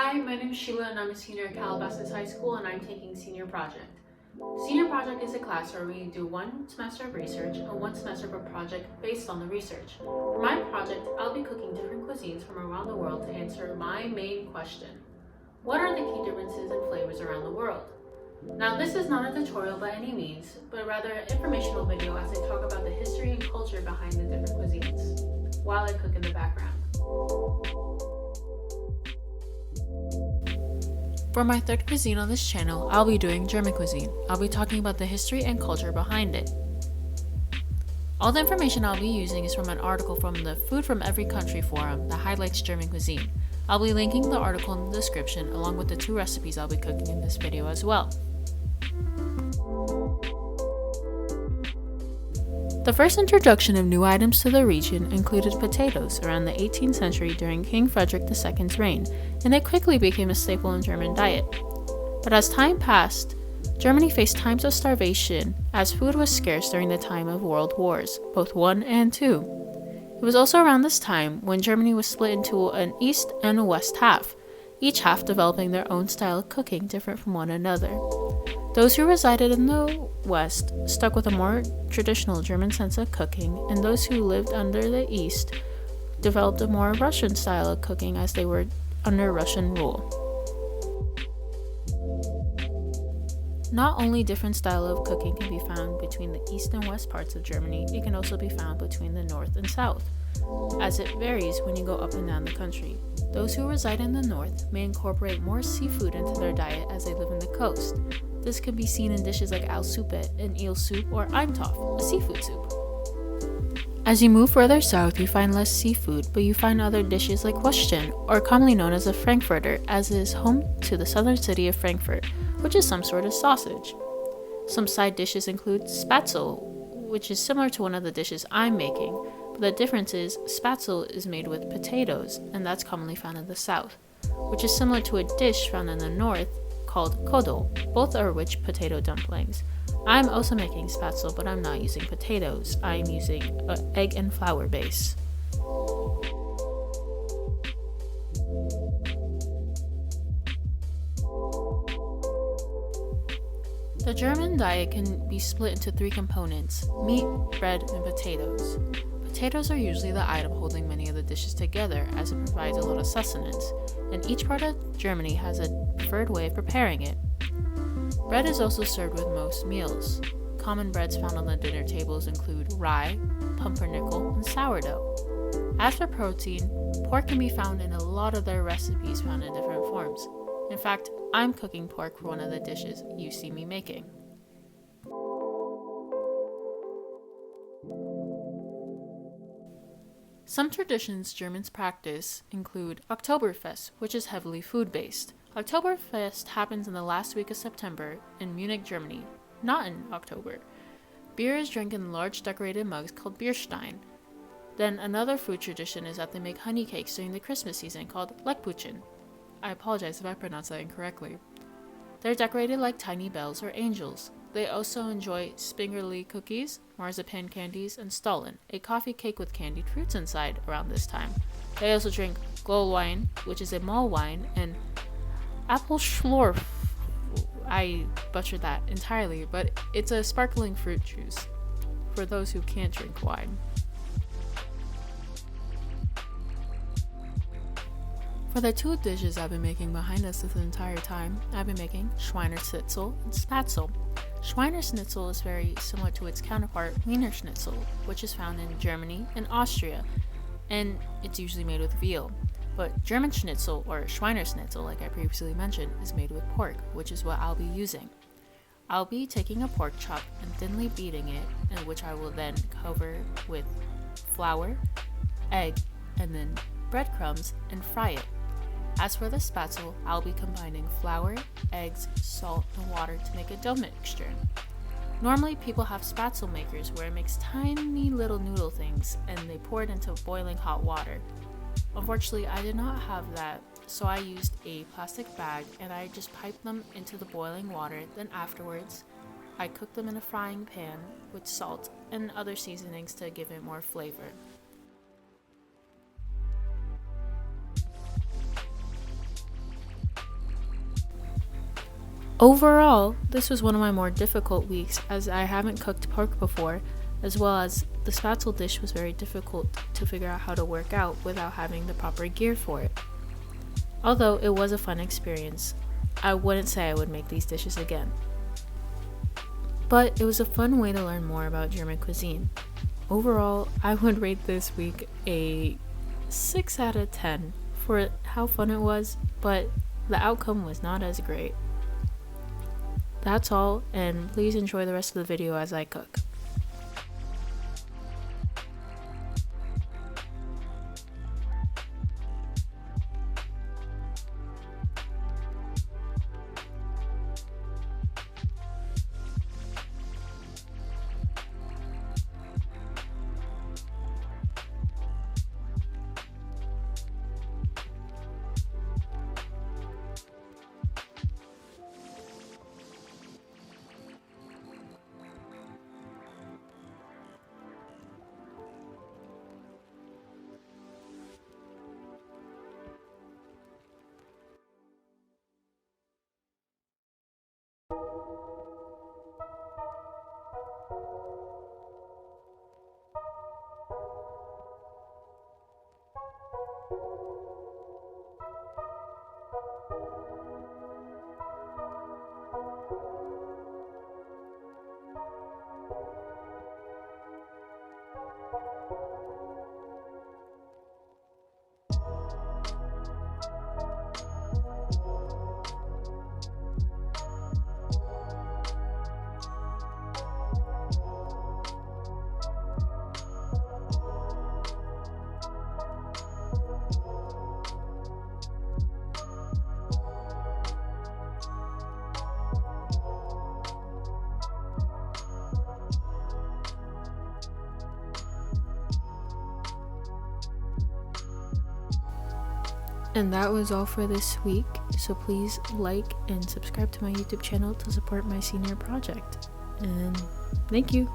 Hi, my name is Sheila and I'm a senior at Calabasas High School and I'm taking Senior Project. Senior Project is a class where we do 1 semester of research and 1 semester of a project based on the research. For my project, I'll be cooking different cuisines from around the world to answer my main question. What are the key differences in flavors around the world? Now, this is not a tutorial by any means, but rather an informational video as I talk about the history and culture behind the different cuisines, while I cook in the background. For my third cuisine on this channel, I'll be doing German cuisine. I'll be talking about the history and culture behind it. All the information I'll be using is from an article from the Food from Every Country forum that highlights German cuisine. I'll be linking the article in the description along with the 2 recipes I'll be cooking in this video as well. The first introduction of new items to the region included potatoes around the 18th century during King Frederick II's reign, and it quickly became a staple in German diet. But as time passed, Germany faced times of starvation as food was scarce during the time of world wars, both I and II. It was also around this time when Germany was split into an east and a west half, each half developing their own style of cooking different from one another. Those who resided in the West stuck with a more traditional German sense of cooking, and those who lived under the East developed a more Russian style of cooking as they were under Russian rule. Not only different style of cooking can be found between the East and West parts of Germany, it can also be found between the North and South, as it varies when you go up and down the country. Those who reside in the North may incorporate more seafood into their diet as they live in the coast. This can be seen in dishes like Aalsuppe, an eel soup, or Eintopf, a seafood soup. As you move further south, you find less seafood, but you find other dishes like Würstchen, or commonly known as a Frankfurter, as it is home to the southern city of Frankfurt, which is some sort of sausage. Some side dishes include Spatzle, which is similar to one of the dishes I'm making, but the difference is Spatzle is made with potatoes, and that's commonly found in the south, which is similar to a dish found in the north called Kodel. Both are rich potato dumplings. I'm also making Spatzle, but I'm not using potatoes. I'm using an egg and flour base. The German diet can be split into 3 components: meat, bread, and potatoes. Potatoes are usually the item holding many of the dishes together as it provides a lot of sustenance, and each part of Germany has a preferred way of preparing it. Bread is also served with most meals. Common breads found on the dinner tables include rye, pumpernickel, and sourdough. As for protein, pork can be found in a lot of their recipes found in different forms. In fact, I'm cooking pork for one of the dishes you see me making. Some traditions Germans practice include Oktoberfest, which is heavily food-based. Oktoberfest happens in the last week of September in Munich, Germany, not in October. Beer is drank in large decorated mugs called Bierstein. Then another food tradition is that they make honey cakes during the Christmas season called Lebkuchen. I apologize if I pronounced that incorrectly. They're decorated like tiny bells or angels. They also enjoy Spingerle cookies, marzipan candies, and Stollen, a coffee cake with candied fruits inside, around this time. They also drink Glühwein, which is a mulled wine, and Apfelschorle. I butchered that entirely, but it's a sparkling fruit juice for those who can't drink wine. For the 2 dishes I've been making behind us this entire time, I've been making Schweineschnitzel and Spatzle. Schweineschnitzel is very similar to its counterpart, Wienerschnitzel, which is found in Germany and Austria, and it's usually made with veal. But German schnitzel, or Schweineschnitzel, like I previously mentioned, is made with pork, which is what I'll be using. I'll be taking a pork chop and thinly beating it, and which I will then cover with flour, egg, and then breadcrumbs and fry it. As for the Spatzle, I'll be combining flour, eggs, salt, and water to make a dough mixture. Normally people have Spatzle makers where it makes tiny little noodle things and they pour it into boiling hot water. Unfortunately, I did not have that, so I used a plastic bag and I just piped them into the boiling water. Then afterwards, I cooked them in a frying pan with salt and other seasonings to give it more flavor. Overall, this was one of my more difficult weeks as I haven't cooked pork before, as well as the Spatzle dish was very difficult to figure out how to work out without having the proper gear for it. Although it was a fun experience, I wouldn't say I would make these dishes again. But it was a fun way to learn more about German cuisine. Overall, I would rate this week a 6 out of 10 for how fun it was, but the outcome was not as great. That's all, and please enjoy the rest of the video as I cook. And that was all for this week, so please like and subscribe to my YouTube channel to support my senior project. And thank you.